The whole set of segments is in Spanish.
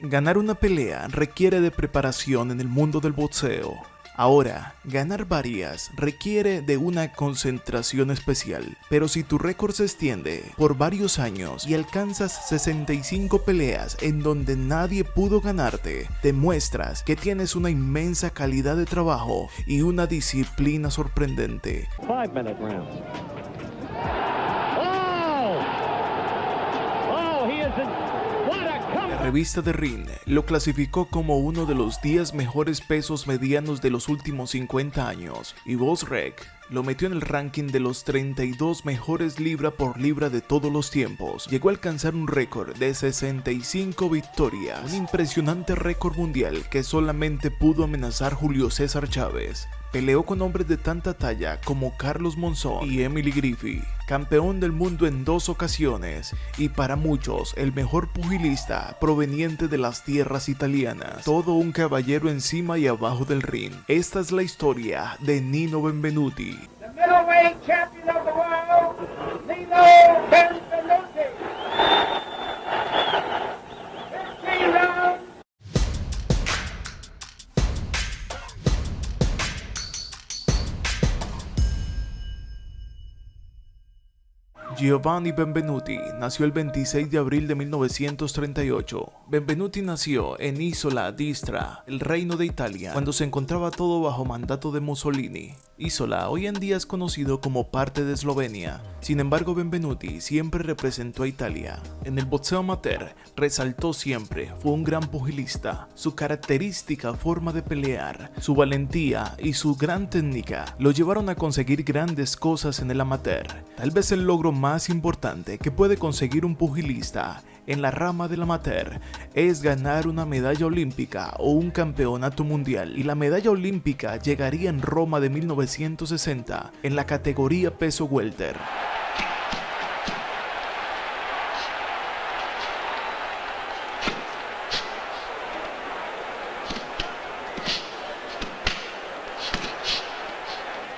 Ganar una pelea requiere de preparación en el mundo del boxeo. Ahora, ganar varias requiere de una concentración especial, pero si tu récord se extiende por varios años y alcanzas 65 peleas en donde nadie pudo ganarte, demuestras que tienes una inmensa calidad de trabajo y una disciplina sorprendente. 5-minute rounds. La revista The Ring lo clasificó como uno de los 10 mejores pesos medianos de los últimos 50 años y BoxRec lo metió en el ranking de los 32 mejores libra por libra de todos los tiempos. Llegó a alcanzar un récord de 65 victorias, un impresionante récord mundial que solamente pudo amenazar Julio César Chávez. Peleó con hombres de tanta talla como Carlos Monzón y Emily Griffith, campeón del mundo en 2 ocasiones y para muchos el mejor pugilista proveniente de las tierras italianas. Todo un caballero encima y abajo del ring. Esta es la historia de Nino Benvenuti. The middleweight champion of the world, Nino Benvenuti. 15 rounds. Giovanni Benvenuti nació el 26 de abril de 1938. Benvenuti nació en Isola d'Istra, el Reino de Italia, cuando se encontraba todo bajo mandato de Mussolini. Isola hoy en día es conocido como parte de Eslovenia. Sin embargo, Benvenuti siempre representó a Italia. En el boxeo amateur resaltó siempre, fue un gran pugilista. Su característica forma de pelear, su valentía y su gran técnica lo llevaron a conseguir grandes cosas en el amateur. Tal vez el logro más importante que puede conseguir un pugilista en la rama del amateur es ganar una medalla olímpica o un campeonato mundial, y la medalla olímpica llegaría en Roma de 1960 en la categoría peso welter.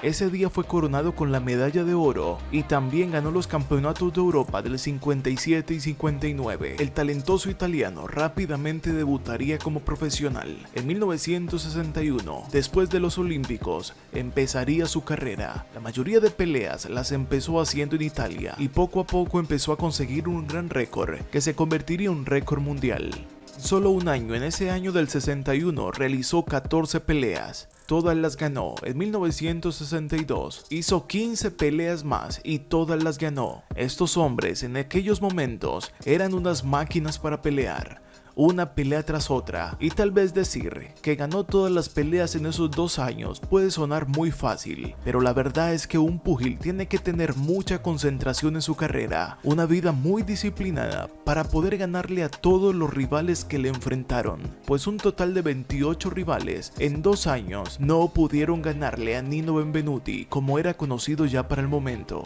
Ese día fue coronado con la medalla de oro y también ganó los campeonatos de Europa del 57 y 59. El talentoso italiano rápidamente debutaría como profesional. En 1961, después de los Olímpicos, empezaría su carrera. La mayoría de peleas las empezó haciendo en Italia y poco a poco empezó a conseguir un gran récord que se convertiría en un récord mundial. Solo un año, en ese año del 61, realizó 14 peleas. Todas las ganó. En 1962 hizo 15 peleas más y todas las ganó. Estos hombres en aquellos momentos eran unas máquinas para pelear. Una pelea tras otra, y tal vez decir que ganó todas las peleas en esos 2 años puede sonar muy fácil, pero la verdad es que un púgil tiene que tener mucha concentración en su carrera, una vida muy disciplinada para poder ganarle a todos los rivales que le enfrentaron, pues un total de 28 rivales en 2 años no pudieron ganarle a Nino Benvenuti, como era conocido ya para el momento.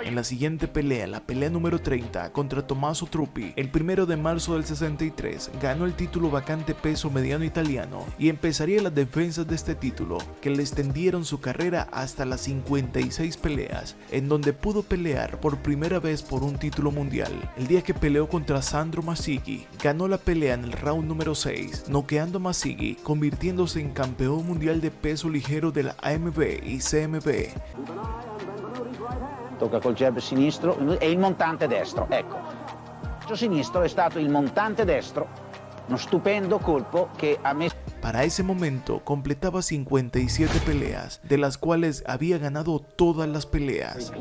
En la siguiente pelea, la pelea número 30 contra Tommaso Truppi, el 1 de marzo del 63, ganó el título vacante peso mediano italiano y empezaría las defensas de este título, que le extendieron su carrera hasta las 56 peleas, en donde pudo pelear por primera vez por un título mundial. El día que peleó contra Sandro Mazzighi, ganó la pelea en el round número 6, noqueando a Mazzighi, convirtiéndose en campeón mundial de peso ligero de la AMB y CMB. Tocca col jab sinistro e il montante destro, ecco. Il sinistro è stato il montante destro, uno stupendo colpo che ha messo. Para ese momento completaba 57 peleas, de las cuales había ganado todas las peleas.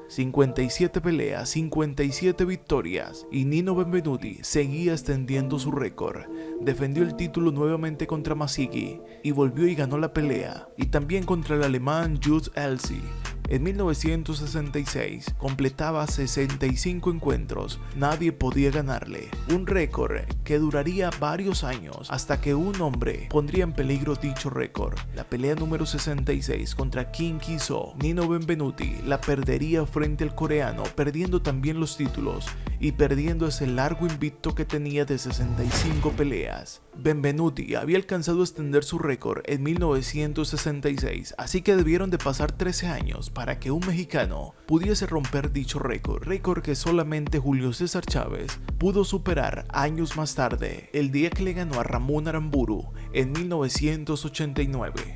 57 peleas, 57 victorias, y Nino Benvenuti seguía extendiendo su récord. Defendió el título nuevamente contra Mazzighi y volvió y ganó la pelea, y también contra el alemán Just Elzy. En 1966 completaba 65 encuentros, nadie podía ganarle, un récord que duraría varios años hasta que un hombre pondría en peligro dicho récord. La pelea número 66 contra Kim Ki-soo, Nino Benvenuti la perdería frente al coreano, perdiendo también los títulos, y perdiendo ese largo invicto que tenía de 65 peleas. Benvenuti había alcanzado a extender su récord en 1966, así que debieron de pasar 13 años para que un mexicano pudiese romper dicho récord que solamente Julio César Chávez pudo superar años más tarde, el día que le ganó a Ramón Aramburu en 1989.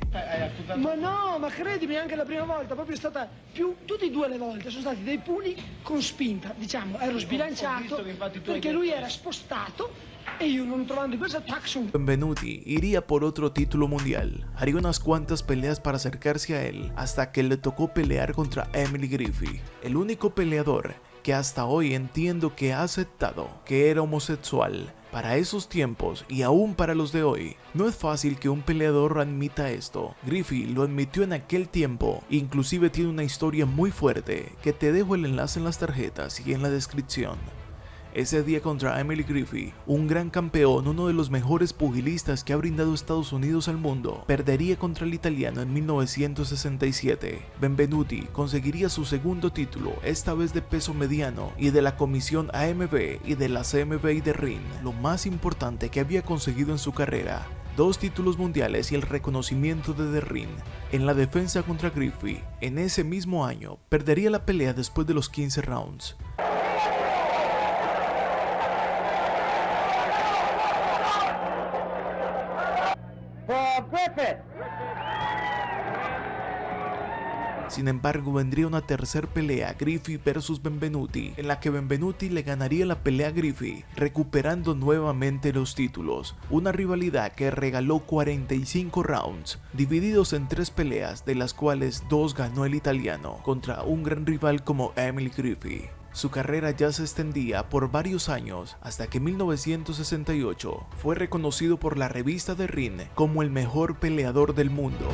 Ma no, ma credimi, anche la prima volta proprio è stata più, tutte e due le volte sono stati dei pugni con spinta, diciamo, ero sbilanciato perché lui era spostato e io non trovando questa taxon. Benvenuti iría por otro título mundial, haría unas cuantas peleas para acercarse a él hasta que le tocó pelear contra Emily Griffith, el único peleador que hasta hoy entiendo que ha aceptado que era homosexual. Para esos tiempos y aún para los de hoy, no es fácil que un peleador admita esto. Griffith lo admitió en aquel tiempo, inclusive tiene una historia muy fuerte que te dejo el enlace en las tarjetas y en la descripción. Ese día contra Emily Griffith, un gran campeón, uno de los mejores pugilistas que ha brindado Estados Unidos al mundo, perdería contra el italiano en 1967. Benvenuti conseguiría su segundo título, esta vez de peso mediano y de la comisión AMB y de la CMB y de ring, lo más importante que había conseguido en su carrera. 2 títulos mundiales y el reconocimiento de The Ring. En la defensa contra Griffith, en ese mismo año, perdería la pelea después de los 15 rounds. Sin embargo, vendría una tercera pelea, Griffith vs Benvenuti, en la que Benvenuti le ganaría la pelea a Griffith, recuperando nuevamente los títulos. Una rivalidad que regaló 45 rounds, divididos en 3 peleas, de las cuales 2 ganó el italiano, contra un gran rival como Emily Griffith. Su carrera ya se extendía por varios años hasta que en 1968 fue reconocido por la revista The Ring como el mejor peleador del mundo.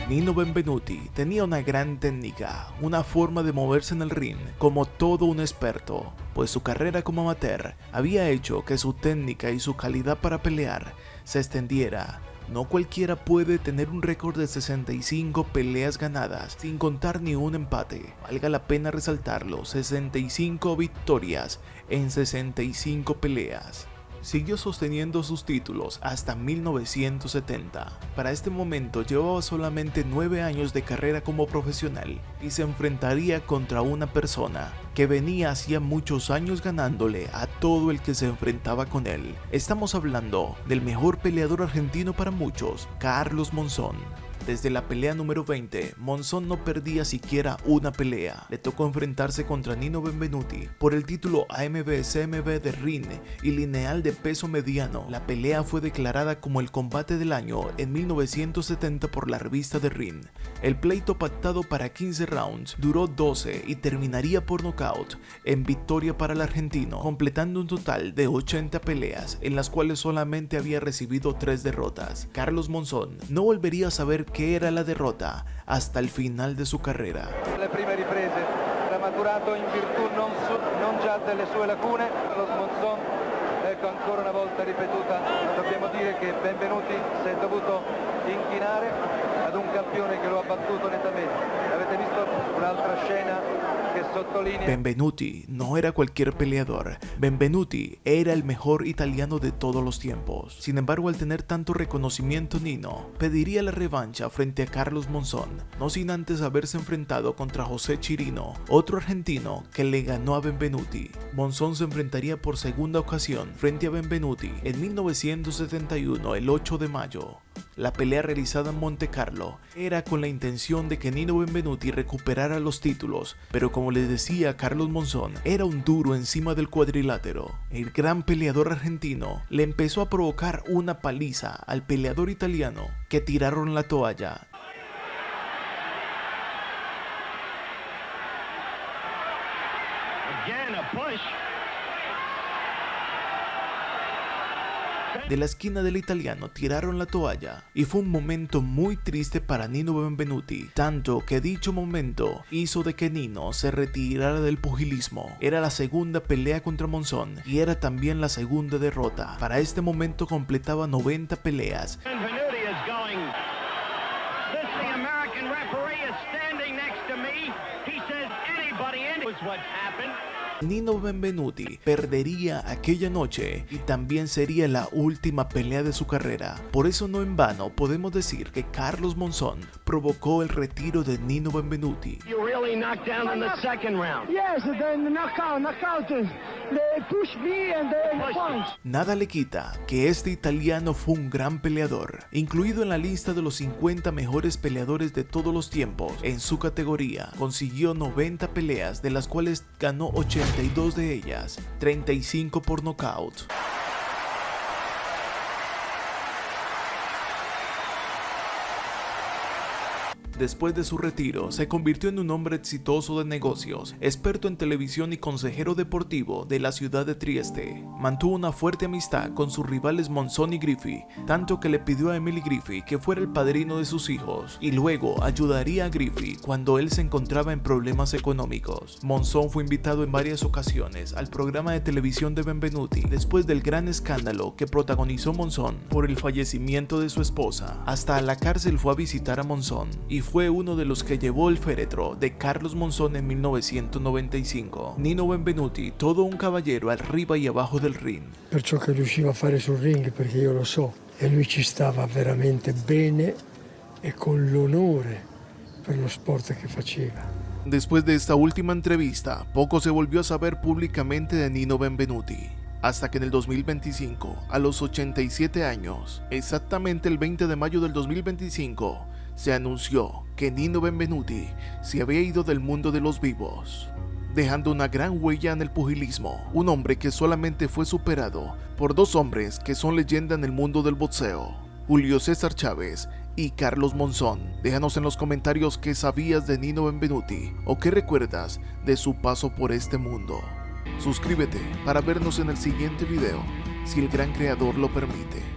Nino Benvenuti tenía una gran técnica, una forma de moverse en el ring como todo un experto, pues su carrera como amateur había hecho que su técnica y su calidad para pelear se extendiera. No cualquiera puede tener un récord de 65 peleas ganadas, sin contar ni un empate. Valga la pena resaltarlo, 65 victorias en 65 peleas. Siguió sosteniendo sus títulos hasta 1970. Para este momento llevaba solamente 9 años de carrera como profesional y se enfrentaría contra una persona que venía hacía muchos años ganándole a todo el que se enfrentaba con él. Estamos hablando del mejor peleador argentino para muchos, Carlos Monzón. Desde la pelea número 20, Monzón no perdía siquiera una pelea. Le tocó enfrentarse contra Nino Benvenuti por el título AMB-CMB de ring y lineal de peso mediano. La pelea fue declarada como el combate del año en 1970 por la revista The Ring. El pleito pactado para 15 rounds duró 12 y terminaría por nocaut en victoria para el argentino, completando un total de 80 peleas en las cuales solamente había recibido 3 derrotas. Carlos Monzón no volvería a saber qué era la derrota hasta el final de su carrera. Le prime riprese era maturato in virtù non già delle sue lacune. Carlos Monzón, ecco ancora una volta ripetuta, dobbiamo dire che Benvenuti si è dovuto inchinare ad un campione che lo ha battuto nettamente. Avete visto un'altra scena che sottolinea? Benvenuti no era cualquier peleador. Benvenuti era el mejor italiano de todos los tiempos. Sin embargo, al tener tanto reconocimiento, Nino pediría la revancha frente a Carlos Monzón, no sin antes haberse enfrentado contra José Chirino, otro argentino que le ganó a Benvenuti. Monzón se enfrentaría por segunda ocasión frente a Benvenuti en 1971, el 8 de mayo. La pelea realizada en Monte Carlo era con la intención de que Nino Benvenuti recuperara los títulos, pero como les decía, Carlos Monzón era un duro encima del cuadrilátero. El gran peleador argentino le empezó a provocar una paliza al peleador italiano, que tiraron la toalla. Again, a push. De la esquina del italiano tiraron la toalla y fue un momento muy triste para Nino Benvenuti, tanto que dicho momento hizo de que Nino se retirara del pugilismo. Era la segunda pelea contra Monzón y era también la segunda derrota. Para este momento completaba 90 peleas. Benvenuti is going. This the American referee is standing next to me. He says any Nino Benvenuti perdería aquella noche y también sería la última pelea de su carrera. Por eso no en vano podemos decir que Carlos Monzón provocó el retiro de Nino Benvenuti. Yes, then the knockout. They pushed me and they punch. Nada le quita que este italiano fue un gran peleador, incluido en la lista de los 50 mejores peleadores de todos los tiempos. En su categoría consiguió 90 peleas, de las cuales ganó 82 de ellas, 35 por nocaut. Después de su retiro, se convirtió en un hombre exitoso de negocios, experto en televisión y consejero deportivo de la ciudad de Trieste. Mantuvo una fuerte amistad con sus rivales Monzón y Griffi, tanto que le pidió a Emily Griffi que fuera el padrino de sus hijos, y luego ayudaría a Griffi cuando él se encontraba en problemas económicos. Monzón fue invitado en varias ocasiones al programa de televisión de Benvenuti, después del gran escándalo que protagonizó Monzón por el fallecimiento de su esposa. Hasta a la cárcel fue a visitar a Monzón, y fue uno de los que llevó el féretro de Carlos Monzón en 1995. Nino Benvenuti, todo un caballero arriba y abajo del ring. Per ciò che riusciva a fare sul ring, perché io lo so, e lui ci stava veramente bene e con l'onore per lo sport che faceva. Después de esta última entrevista, poco se volvió a saber públicamente de Nino Benvenuti. Hasta que en el 2025, a los 87 años, exactamente el 20 de mayo del 2025, se anunció que Nino Benvenuti se había ido del mundo de los vivos, dejando una gran huella en el pugilismo, un hombre que solamente fue superado por dos hombres que son leyenda en el mundo del boxeo, Julio César Chávez y Carlos Monzón. Déjanos en los comentarios qué sabías de Nino Benvenuti o qué recuerdas de su paso por este mundo. Suscríbete para vernos en el siguiente video, si el gran creador lo permite.